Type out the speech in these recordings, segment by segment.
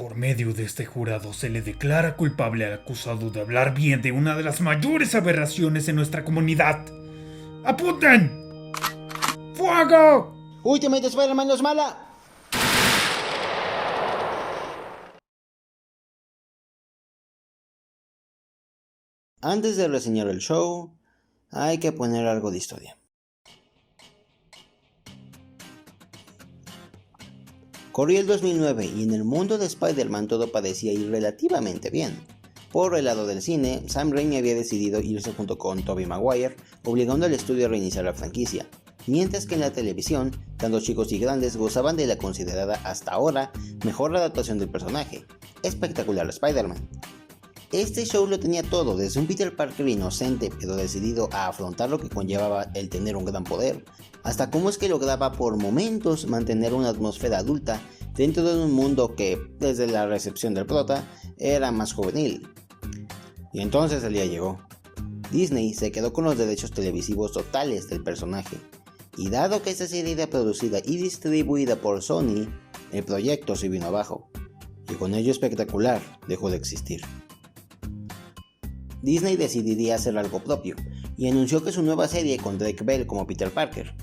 Por medio de este jurado se le declara culpable al acusado de hablar bien de una de las mayores aberraciones en nuestra comunidad. ¡Apunten! ¡Fuego! Ultimate Spider-Man no es mala. Antes de reseñar el show, hay que poner algo de historia. Corría el 2009 y en el mundo de Spider-Man todo parecía ir relativamente bien. Por el lado del cine, Sam Raimi había decidido irse junto con Tobey Maguire, obligando al estudio a reiniciar la franquicia, mientras que en la televisión, tanto chicos y grandes gozaban de la considerada hasta ahora mejor adaptación del personaje, Espectacular Spider-Man. Este show lo tenía todo, desde un Peter Parker inocente pero decidido a afrontar lo que conllevaba el tener un gran poder, hasta cómo es que lograba por momentos mantener una atmósfera adulta dentro de un mundo que, desde la recepción del prota, era más juvenil. Y entonces el día llegó. Disney se quedó con los derechos televisivos totales del personaje, y dado que esta serie era producida y distribuida por Sony, el proyecto se vino abajo, y con ello Espectacular dejó de existir. Disney decidiría hacer algo propio, y anunció que su nueva serie con Drake Bell como Peter Parker.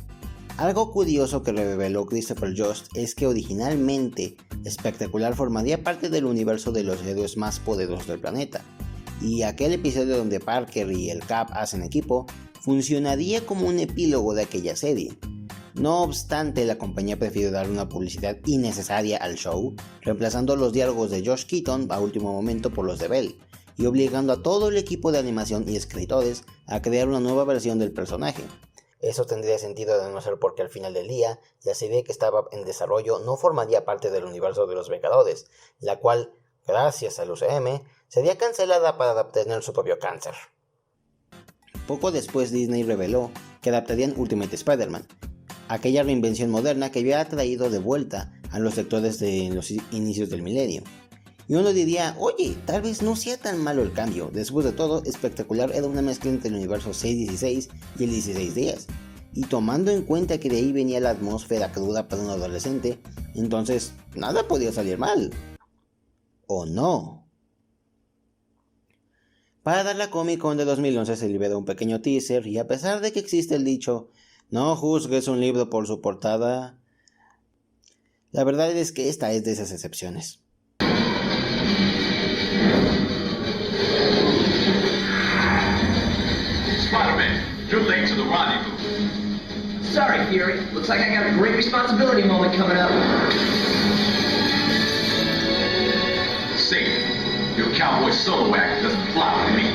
Algo curioso que reveló Christopher Jost es que originalmente Espectacular formaría parte del universo de los héroes más poderosos del planeta, y aquel episodio donde Parker y el Cap hacen equipo funcionaría como un epílogo de aquella serie. No obstante, la compañía prefirió dar una publicidad innecesaria al show, reemplazando los diálogos de Josh Keaton a último momento por los de Bell, y obligando a todo el equipo de animación y escritores a crear una nueva versión del personaje. Eso tendría sentido de no ser porque al final del día, la serie que estaba en desarrollo no formaría parte del universo de los Vengadores, la cual, gracias al UCM, sería cancelada para obtener su propio cáncer. Poco después Disney reveló que adaptarían Ultimate Spider-Man, aquella reinvención moderna que había traído de vuelta a los lectores de los inicios del milenio. Y uno diría, oye, tal vez no sea tan malo el cambio. Después de todo, Espectacular era una mezcla entre el universo 616 y el 1610. Y tomando en cuenta que de ahí venía la atmósfera cruda para un adolescente, entonces nada podía salir mal. ¿O no? Para la Comic Con de 2011 se liberó un pequeño teaser y a pesar de que existe el dicho, no juzgues un libro por su portada, la verdad es que esta es de esas excepciones. Spider-Man, you're late to the rendezvous. Sorry, Fury. Looks like I got a great responsibility moment coming up. Safe. Your cowboy solo act doesn't fly with me.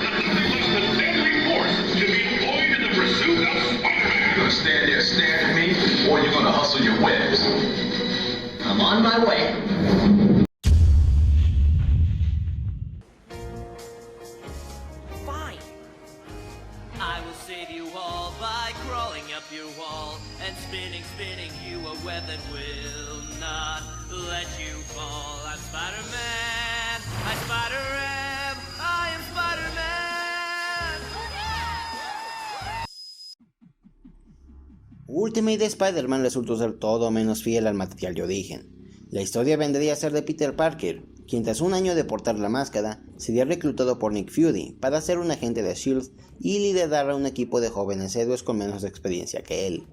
Nothing less than deadly force to be employed in the pursuit of Spider-Man. You're gonna stand there staring at me, or you're gonna hustle your webs. I'm on my way. I will save you all by crawling up your wall and spinning you a web that will not let you fall. I'm Spider-Man, I'm Spider-Man, I am Spider-Man. Ultimate Spider-Man resultó ser todo menos fiel al material de origen. La historia vendría a ser de Peter Parker, quien tras un año de portar la máscara, sería reclutado por Nick Fury para ser un agente de S.H.I.E.L.D. y liderar a un equipo de jóvenes héroes con menos experiencia que él.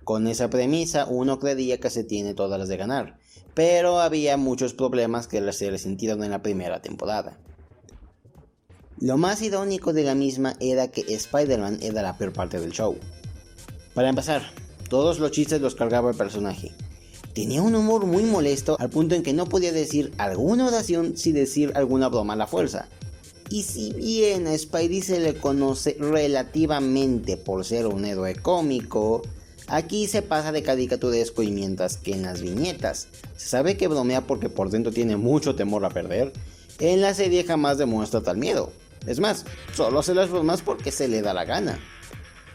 Con esa premisa uno creería que se tiene todas las de ganar, pero había muchos problemas que se resintieron en la primera temporada. Lo más irónico de la misma era que Spider-Man era la peor parte del show. Para empezar, todos los chistes los cargaba el personaje. Tenía un humor muy molesto al punto en que no podía decir alguna oración sin decir alguna broma a la fuerza. Y si bien a Spidey se le conoce relativamente por ser un héroe cómico, aquí se pasa de caricaturesco y mientras que en las viñetas se sabe que bromea porque por dentro tiene mucho temor a perder, en la serie jamás demuestra tal miedo. Es más, solo hace las bromas porque se le da la gana.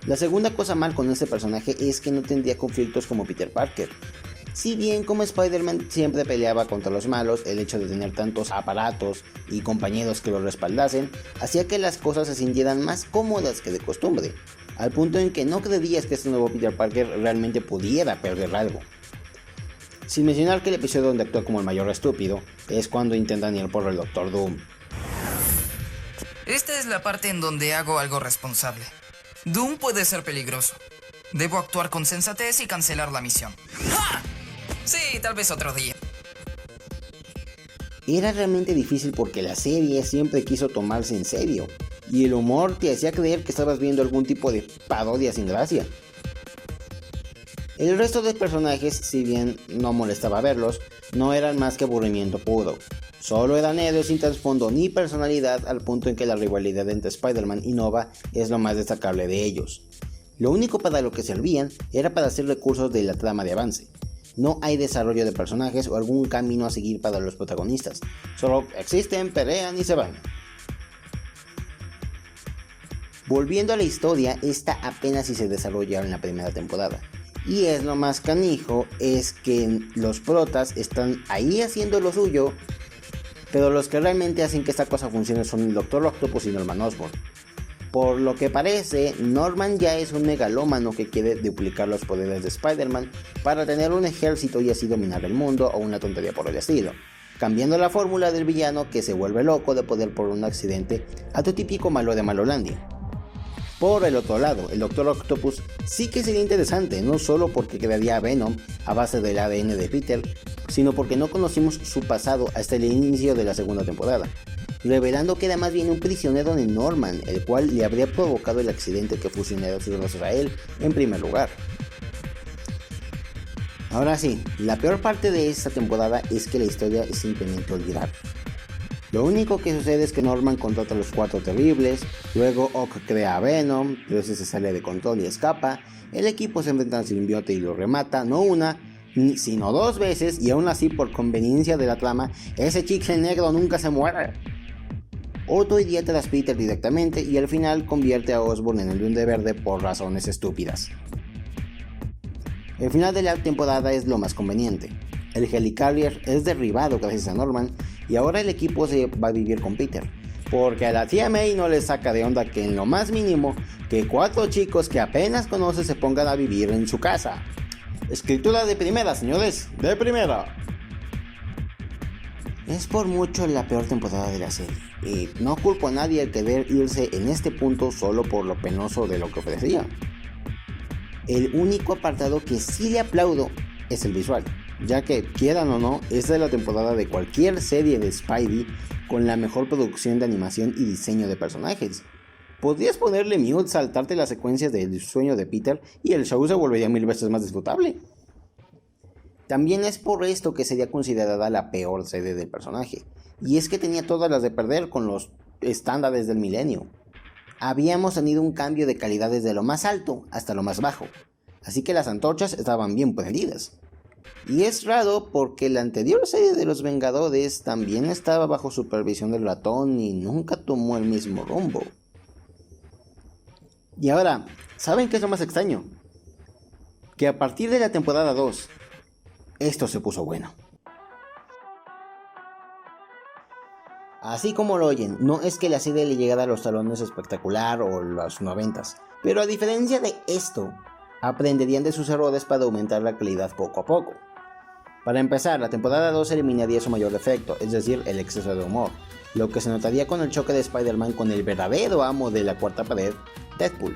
La segunda cosa mal con este personaje es que no tendría conflictos como Peter Parker. Si bien como Spider-Man siempre peleaba contra los malos, el hecho de tener tantos aparatos y compañeros que lo respaldasen hacía que las cosas se sintieran más cómodas que de costumbre. al punto en que no creerías que este nuevo Peter Parker realmente pudiera perder algo. Sin mencionar que el episodio donde actúa como el mayor estúpido es cuando intentan ir por el Doctor Doom. Esta es la parte en donde hago algo responsable. Doom puede ser peligroso. Debo actuar con sensatez y cancelar la misión. ¡Ja! Sí, tal vez otro día. Era realmente difícil porque la serie siempre quiso tomarse en serio, y el humor te hacía creer que estabas viendo algún tipo de parodia sin gracia. El resto de personajes, si bien no molestaba verlos, no eran más que aburrimiento puro. Solo eran héroes sin trasfondo ni personalidad, al punto en que la rivalidad entre Spider-Man y Nova es lo más destacable de ellos. Lo único para lo que servían era para hacer recursos de la trama de avance. No hay desarrollo de personajes o algún camino a seguir para los protagonistas. Solo existen, pelean y se van. Volviendo a la historia, esta apenas si se desarrolla en la primera temporada. Y es lo más canijo, es que los protas están ahí haciendo lo suyo, pero los que realmente hacen que esta cosa funcione son el Dr. Octopus y Norman Osborn. Por lo que parece, Norman ya es un megalómano que quiere duplicar los poderes de Spider-Man para tener un ejército y así dominar el mundo, o una tontería por el estilo, cambiando la fórmula del villano que se vuelve loco de poder por un accidente a tu típico malo de Malolandia. Por el otro lado, el Dr. Octopus sí que sería interesante, no solo porque crearía a Venom a base del ADN de Peter, sino porque no conocimos su pasado hasta el inicio de la segunda temporada, revelando que era más bien un prisionero de Norman, el cual le habría provocado el accidente que fusionara sus brazos a él en primer lugar. Ahora sí, la peor parte de esta temporada es que la historia es simplemente olvidable. Lo único que sucede es que Norman contrata a los Cuatro Terribles, luego Ock crea a Venom, pero ese se sale de control y escapa, el equipo se enfrenta al simbionte y lo remata, no una, sino dos veces, y aún así por conveniencia de la trama, ese chicle negro nunca se muere. Otto idiota tras Peter directamente y al final convierte a Osborn en el Duende Verde por razones estúpidas. El final de la temporada es lo más conveniente. El Helicarrier es derribado gracias a Norman y ahora el equipo se va a vivir con Peter, porque a la tía May no le saca de onda que en lo más mínimo que 4 chicos que apenas conoce se pongan a vivir en su casa. Escritura de primera, señores, de primera. Es por mucho la peor temporada de la serie, y no culpo a nadie al querer irse en este punto solo por lo penoso de lo que ofrecía. El único apartado que sí le aplaudo es el visual, ya que, quieran o no, esta es la temporada de cualquier serie de Spidey con la mejor producción de animación y diseño de personajes. Podrías ponerle mute, saltarte las secuencias del sueño de Peter y el show se volvería 1000 veces más disfrutable. También es por esto que sería considerada la peor serie del personaje, y es que tenía todas las de perder con los estándares del milenio. Habíamos tenido un cambio de calidad desde lo más alto hasta lo más bajo, así que las antorchas estaban bien prendidas. Y es raro porque la anterior serie de los Vengadores también estaba bajo supervisión del Ratón y nunca tomó el mismo rumbo. Y ahora, ¿saben qué es lo más extraño? Que a partir de la temporada 2, esto se puso bueno. Así como lo oyen, no es que la serie le llegara a los talones espectacular o los 90s, pero a diferencia de esto, aprenderían de sus errores para aumentar la calidad poco a poco. Para empezar, la temporada 2 eliminaría su mayor defecto, es decir, el exceso de humor, lo que se notaría con el choque de Spider-Man con el verdadero amo de la cuarta pared, Deadpool.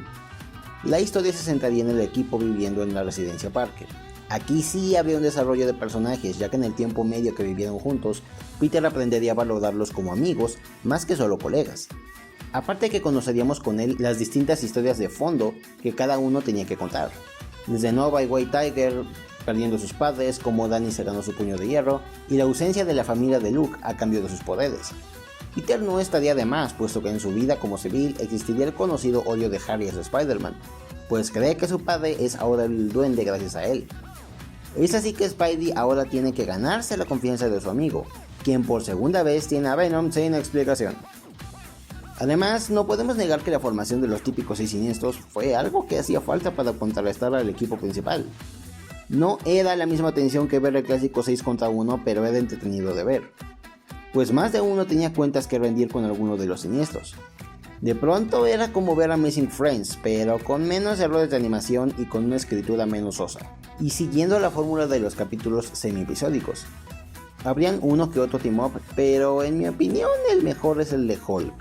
La historia se centraría en el equipo viviendo en la residencia Parker. Aquí sí habría un desarrollo de personajes, ya que en el tiempo medio que vivieron juntos, Peter aprendería a valorarlos como amigos, más que solo colegas. Aparte que conoceríamos con él las distintas historias de fondo que cada uno tenía que contar. Desde Nova y White Tiger perdiendo sus padres, como Danny se ganó su puño de hierro, y la ausencia de la familia de Luke a cambio de sus poderes. Peter no estaría de más, puesto que en su vida como civil existiría el conocido odio de Harry hacia Spider-Man, pues cree que su padre es ahora el duende gracias a él. Es así que Spidey ahora tiene que ganarse la confianza de su amigo, quien por segunda vez tiene a Venom sin explicación. Además, no podemos negar que la formación de los típicos 6 siniestros fue algo que hacía falta para contrarrestar al equipo principal. No era la misma tensión que ver el clásico 6 contra 1, pero era entretenido de ver, pues más de uno tenía cuentas que rendir con alguno de los siniestros. De pronto era como ver a Missing Friends, pero con menos errores de animación y con una escritura menos sosa, y siguiendo la fórmula de los capítulos semi-episódicos. Habrían uno que otro team up, pero en mi opinión el mejor es el de Hulk.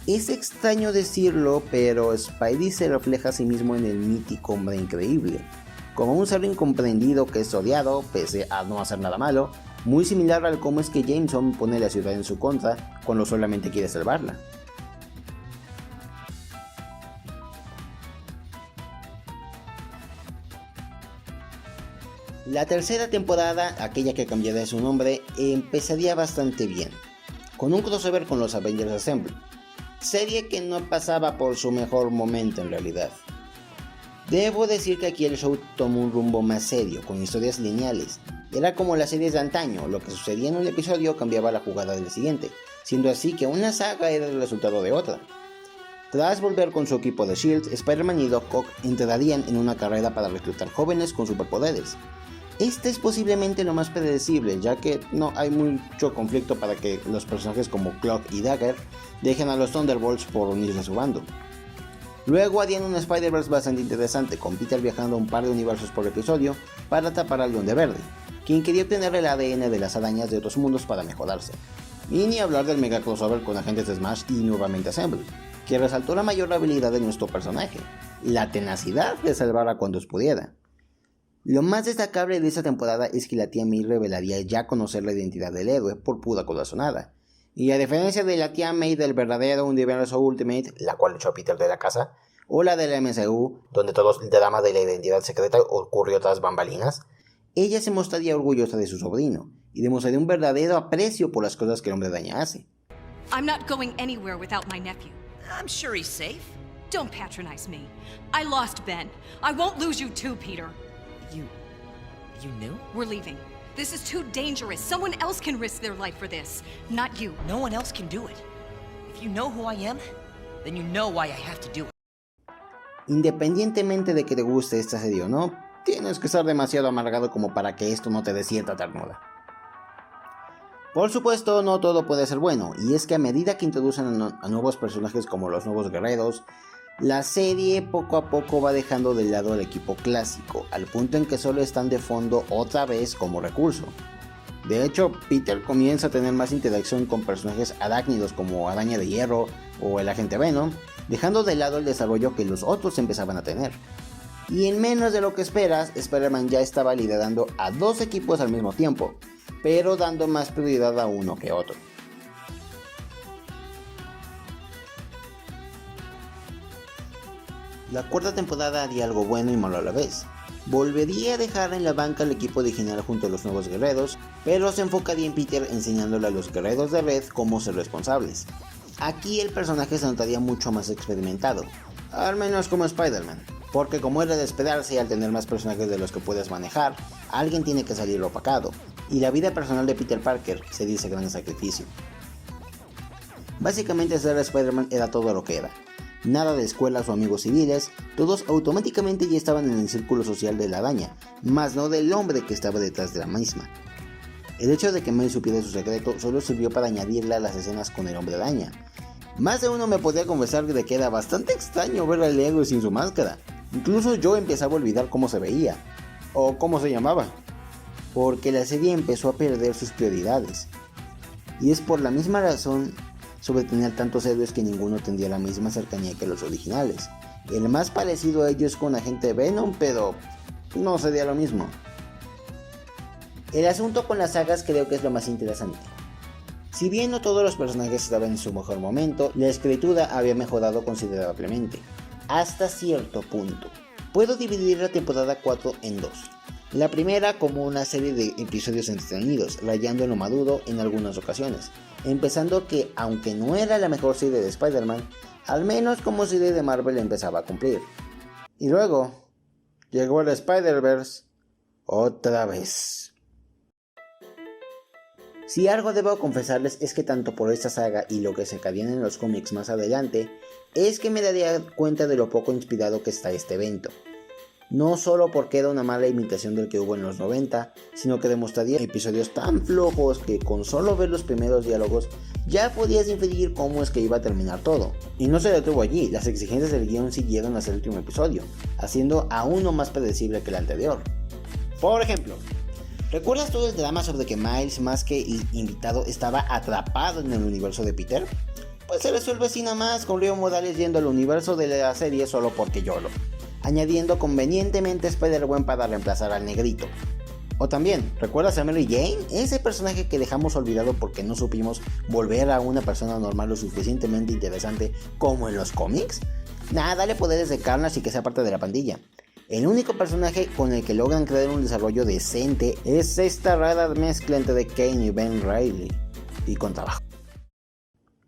Es extraño decirlo, pero Spidey se refleja a sí mismo en el mítico Hombre Increíble, como un ser incomprendido que es odiado, pese a no hacer nada malo, muy similar al cómo es que Jameson pone la ciudad en su contra cuando solamente quiere salvarla. La tercera temporada, aquella que cambiará su nombre, empezaría bastante bien, con un crossover con los Avengers Assemble, serie que no pasaba por su mejor momento en realidad. Debo decir que aquí el show tomó un rumbo más serio, con historias lineales. Era como las series de antaño, lo que sucedía en un episodio cambiaba la jugada del siguiente, siendo así que una saga era el resultado de otra. Tras volver con su equipo de S.H.I.E.L.D., Spider-Man y Doc Ock entrarían en una carrera para reclutar jóvenes con superpoderes. Este es posiblemente lo más predecible, ya que no hay mucho conflicto para que los personajes como Clock y Dagger dejen a los Thunderbolts por unirse a su bando. Luego harían un Spider-Verse bastante interesante, con Peter viajando a un par de universos por episodio para atrapar al Duende Verde, quien quería obtener el ADN de las arañas de otros mundos para mejorarse. Y ni hablar del mega crossover con agentes de Smash y nuevamente Assemble, que resaltó la mayor habilidad de nuestro personaje, la tenacidad de salvar a cuantos pudiera. Lo más destacable de esta temporada es que la tía May revelaría ya conocer la identidad del héroe por pura corazonada. Y a diferencia de la tía May del verdadero universo Ultimate, la cual echó a Peter de la casa, o la de la MCU, donde todo el drama de la identidad secreta ocurrió tras bambalinas, ella se mostraría orgullosa de su sobrino, y demostraría un verdadero aprecio por las cosas que el Hombre Araña hace. I'm not going anywhere without my nephew. I'm sure he's safe. Don't patronize me. I lost Ben. I won't lose you too, Peter. You knew? We're leaving. This is too dangerous. Someone else can risk their life for this, not you. No one else can do it. If you know who I am, then you know why I have to do it. Independientemente de que te guste esta serie o no, tienes que estar demasiado amargado como para que esto no te dé cierta ternura. Por supuesto, no todo puede ser bueno, y es que a medida que introducen a nuevos personajes como los nuevos guerreros, la serie poco a poco va dejando de lado al equipo clásico, al punto en que solo están de fondo otra vez como recurso. De hecho, Peter comienza a tener más interacción con personajes arácnidos como Araña de Hierro o el Agente Venom, dejando de lado el desarrollo que los otros empezaban a tener. Y en menos de lo que esperas, Spider-Man ya estaba liderando a dos equipos al mismo tiempo, pero dando más prioridad a uno que otro. La cuarta temporada haría algo bueno y malo a la vez. Volvería a dejar en la banca al equipo original junto a los nuevos guerreros, pero se enfocaría en Peter enseñándole a los guerreros de Red cómo ser responsables. Aquí el personaje se notaría mucho más experimentado, al menos como Spider-Man, porque como era de esperarse, al tener más personajes de los que puedes manejar, alguien tiene que salir opacado, y la vida personal de Peter Parker se dice gran sacrificio. Básicamente ser Spider-Man era todo lo que era. Nada de escuelas o amigos civiles, todos automáticamente ya estaban en el círculo social de la araña, más no del hombre que estaba detrás de la misma. El hecho de que May supiera su secreto solo sirvió para añadirle a las escenas con el Hombre Araña. Más de uno me podría confesar de que era bastante extraño ver al héroe sin su máscara. Incluso yo empezaba a olvidar cómo se veía, o cómo se llamaba, porque la serie empezó a perder sus prioridades. Y es por la misma razón sobre tener tantos héroes que ninguno tendría la misma cercanía que los originales. El más parecido a ellos con Agente Venom, pero no sería lo mismo. El asunto con las sagas creo que es lo más interesante. Si bien no todos los personajes estaban en su mejor momento, la escritura había mejorado considerablemente, hasta cierto punto. Puedo dividir la temporada 4 en dos. La primera como una serie de episodios entretenidos, rayando en lo maduro en algunas ocasiones, empezando que, aunque no era la mejor serie de Spider-Man, al menos como serie de Marvel empezaba a cumplir. Y luego, llegó el Spider-Verse, otra vez. Si algo debo confesarles es que tanto por esta saga y lo que se sacarían en los cómics más adelante, es que me daría cuenta de lo poco inspirado que está este evento. no solo porque era una mala imitación del que hubo en los 90, sino que demostraría episodios tan flojos que con solo ver los primeros diálogos ya podías inferir cómo es que iba a terminar todo. Y no se detuvo allí, las exigencias del guión siguieron hasta el último episodio, haciendo aún no más predecible que el anterior. Por ejemplo, ¿recuerdas todo el drama sobre que Miles, más que invitado, estaba atrapado en el universo de Peter? Pues se resuelve así nada más, con Río Morales yendo al universo de la serie solo porque YOLO, añadiendo convenientemente a Spider-Gwen para reemplazar al negrito. O también, ¿recuerdas a Mary Jane? Ese personaje que dejamos olvidado porque no supimos volver a una persona normal lo suficientemente interesante como en los cómics. Nada, dale poderes de Carnage y que sea parte de la pandilla. El único personaje con el que logran crear un desarrollo decente es esta rara mezcla entre Kane y Ben Reilly, y con trabajo.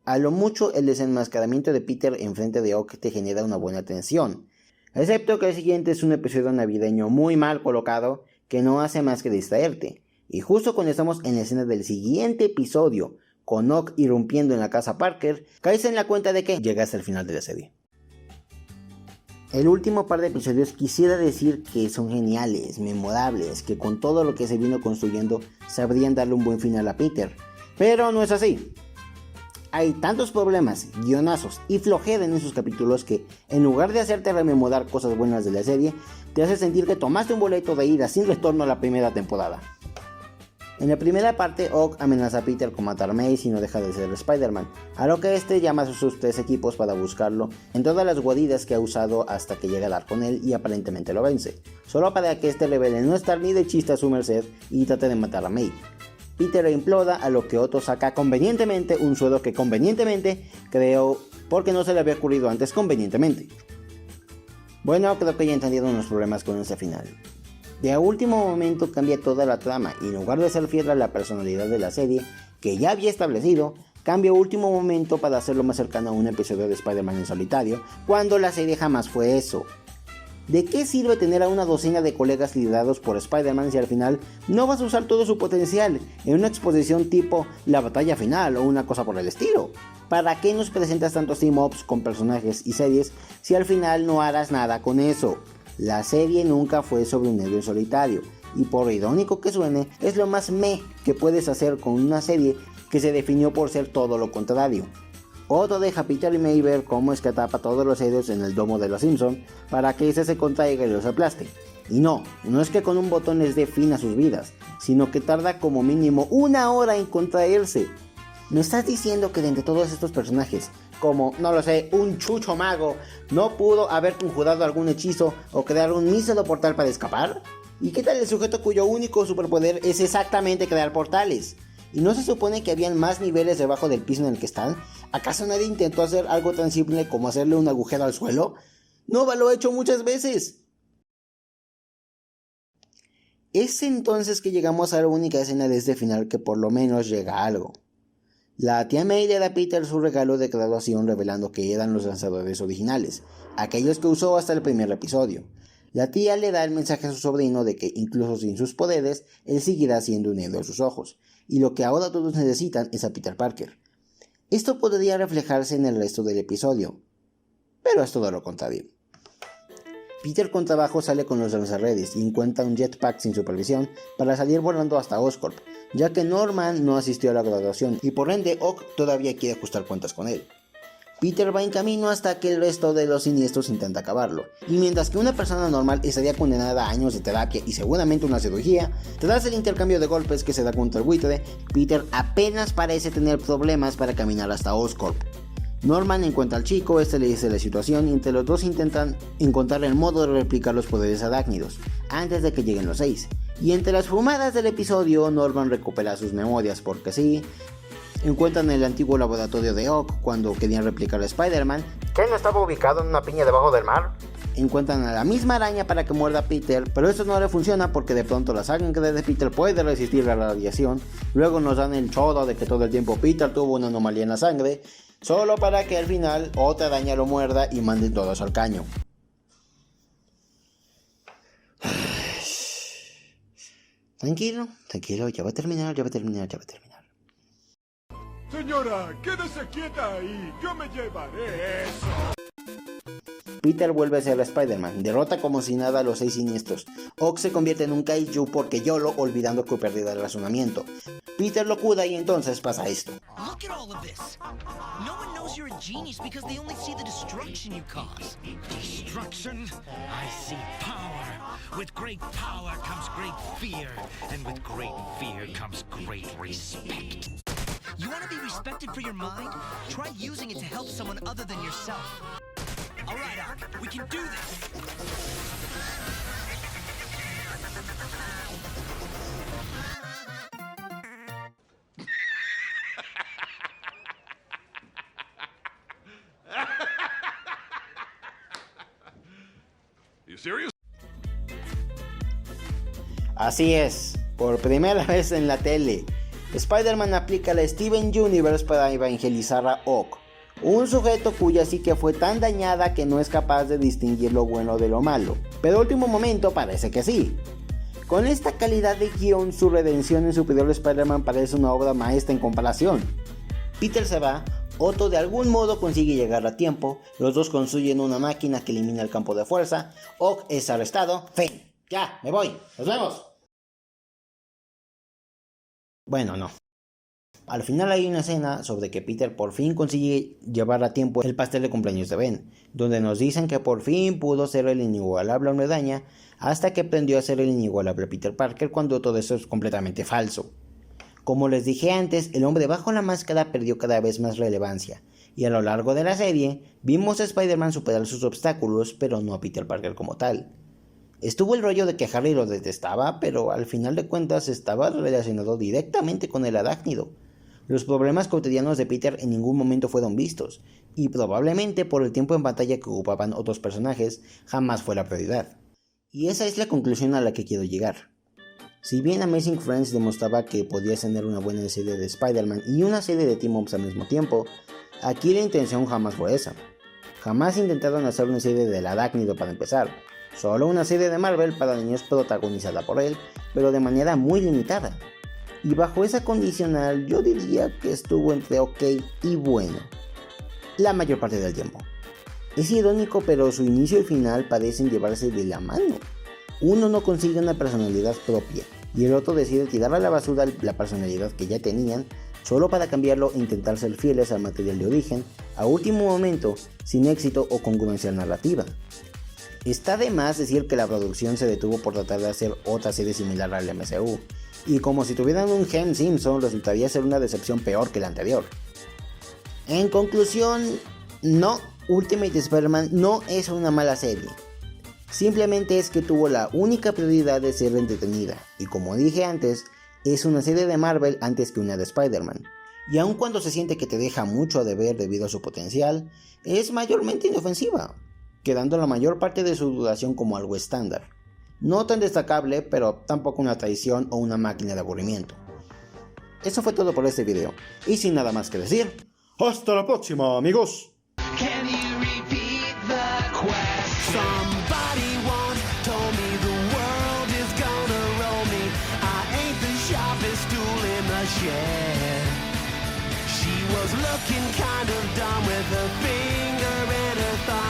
A lo mucho, el desenmascaramiento de Peter en frente de Ock te genera una buena tensión, excepto que el siguiente es un episodio navideño muy mal colocado que no hace más que distraerte, y justo cuando estamos en la escena del siguiente episodio, con Ock irrumpiendo en la casa Parker, caes en la cuenta de que llegaste al final de la serie. El último par de episodios quisiera decir que son geniales, memorables, que con todo lo que se vino construyendo sabrían darle un buen final a Peter, pero no es así. Hay tantos problemas, guionazos y flojera en esos capítulos que, en lugar de hacerte rememorar cosas buenas de la serie, te hace sentir que tomaste un boleto de ida sin retorno a la primera temporada. En la primera parte, Ock amenaza a Peter con matar a May si no deja de ser Spider-Man, a lo que este llama a sus 3 equipos para buscarlo en todas las guaridas que ha usado hasta que llega a dar con él y aparentemente lo vence, solo para que este revele no estar ni de chiste a su merced y trate de matar a May. Peter imploda, a lo que Otto saca convenientemente un suero que convenientemente creó porque no se le había ocurrido antes convenientemente. Bueno, creo que ya entendieron los problemas con este final. De a último momento cambia toda la trama y en lugar de ser fiel a la personalidad de la serie, que ya había establecido, cambia a último momento para hacerlo más cercano a un episodio de Spider-Man en solitario, cuando la serie jamás fue eso. ¿De qué sirve tener a una docena de colegas liderados por Spider-Man si al final no vas a usar todo su potencial en una exposición tipo la batalla final o una cosa por el estilo? ¿Para qué nos presentas tantos team-ups con personajes y series si al final no harás nada con eso? La serie nunca fue sobre un héroe en solitario, y por irónico que suene, es lo más meh que puedes hacer con una serie que se definió por ser todo lo contrario. Otto deja a Peter y May ver cómo es que atrapa a todos los héroes en el domo de los Simpson para que ese se contraiga y los aplaste. Y no es que con un botón les dé fin a sus vidas, sino que tarda como mínimo 1 hora en contraerse. ¿Me estás diciendo que de entre todos estos personajes, como, no lo sé, un chucho mago, no pudo haber conjurado algún hechizo o crear un mísero portal para escapar? ¿Y qué tal el sujeto cuyo único superpoder es exactamente crear portales? ¿Y no se supone que habían más niveles debajo del piso en el que están? ¿Acaso nadie intentó hacer algo tan simple como hacerle un agujero al suelo? ¡Nova lo ha hecho muchas veces! Es entonces que llegamos a la única escena de este final que por lo menos llega a algo. La tía May le da a Peter su regalo de graduación revelando que eran los lanzadores originales, aquellos que usó hasta el primer episodio. La tía le da el mensaje a su sobrino de que incluso sin sus poderes, él seguirá siendo un héroe a sus ojos, y lo que ahora todos necesitan es a Peter Parker. Esto podría reflejarse en el resto del episodio, pero es todo lo contrario. Peter con trabajo sale con los lanzarredes y encuentra un jetpack sin supervisión para salir volando hasta Oscorp, ya que Norman no asistió a la graduación y por ende Ock todavía quiere ajustar cuentas con él. Peter va en camino hasta que el resto de los siniestros intenta acabarlo, y mientras que una persona normal estaría condenada a años de terapia y seguramente una cirugía, tras el intercambio de golpes que se da contra el buitre, Peter apenas parece tener problemas para caminar hasta Oscorp. Norman encuentra al chico, este le dice la situación y entre los dos intentan encontrar el modo de replicar los poderes arácnidos, antes de que lleguen los 6. Y entre las fumadas del episodio, Norman recupera sus memorias porque sí. Encuentran el antiguo laboratorio de Ock cuando querían replicar a Spider-Man, que no estaba ubicado en una piña debajo del mar. Encuentran a la misma araña para que muerda a Peter, pero eso no le funciona porque de pronto la sangre de Peter puede resistir la radiación. Luego nos dan el choro de que todo el tiempo Peter tuvo una anomalía en la sangre, solo para que al final otra araña lo muerda y manden todos al caño. Tranquilo, ya va a terminar. Señora, quédese quieta ahí. Yo me llevaré eso. Peter vuelve a ser Spider-Man, derrota como si nada a los 6 siniestros. Ock se convierte en un kaiju porque YOLO, olvidando que perdió el razonamiento. Peter lo cuida y entonces pasa esto. Look at all of this. No one knows you're a genius because they only see the destruction you cause. Destruction? I see power. With great power comes great fear. And with great fear comes great respect. You want to be respected for your mind? Try using it to help someone other than yourself. All right, Ock, we can do this. You serious? Así es, por primera vez en la tele, Spider-Man aplica la Steven Universe para evangelizar a Ock, un sujeto cuya psique fue tan dañada que no es capaz de distinguir lo bueno de lo malo, pero a último momento parece que sí. Con esta calidad de guión, su redención en Superior Spider-Man parece una obra maestra en comparación. Peter se va, Otto de algún modo consigue llegar a tiempo, los dos construyen una máquina que elimina el campo de fuerza, Ock es arrestado, fin, ya, me voy, nos vemos. Bueno, no. Al final hay una escena sobre que Peter por fin consigue llevar a tiempo el pastel de cumpleaños de Ben, donde nos dicen que por fin pudo ser el inigualable Hombre Araña, hasta que aprendió a ser el inigualable Peter Parker, cuando todo eso es completamente falso. Como les dije antes, el hombre bajo la máscara perdió cada vez más relevancia, y a lo largo de la serie, vimos a Spider-Man superar sus obstáculos, pero no a Peter Parker como tal. Estuvo el rollo de que Harry lo detestaba, pero al final de cuentas estaba relacionado directamente con el arácnido. Los problemas cotidianos de Peter en ningún momento fueron vistos, y probablemente por el tiempo en pantalla que ocupaban otros personajes, jamás fue la prioridad. Y esa es la conclusión a la que quiero llegar. Si bien Amazing Friends demostraba que podía tener una buena serie de Spider-Man y una serie de team-ups al mismo tiempo, aquí la intención jamás fue esa. Jamás intentaron hacer una serie del arácnido para empezar, solo una serie de Marvel para niños protagonizada por él, pero de manera muy limitada. Y bajo esa condicional yo diría que estuvo entre ok y bueno, la mayor parte del tiempo. Es irónico, pero su inicio y final parecen llevarse de la mano. Uno no consigue una personalidad propia, y el otro decide tirar a la basura la personalidad que ya tenían, solo para cambiarlo e intentar ser fieles al material de origen, a último momento, sin éxito o congruencia narrativa. Está de más decir que la producción se detuvo por tratar de hacer otra serie similar al MCU, y como si tuvieran un Gen Simpson, resultaría ser una decepción peor que la anterior. En conclusión, no, Ultimate Spider-Man no es una mala serie. Simplemente es que tuvo la única prioridad de ser entretenida, y como dije antes, es una serie de Marvel antes que una de Spider-Man. Y aun cuando se siente que te deja mucho a deber debido a su potencial, es mayormente inofensiva, quedando la mayor parte de su duración como algo estándar. No tan destacable, pero tampoco una traición o una máquina de aburrimiento. Eso fue todo por este video, y sin nada más que decir, ¡hasta la próxima, amigos! She was looking kind of dumb with her finger in her thumb.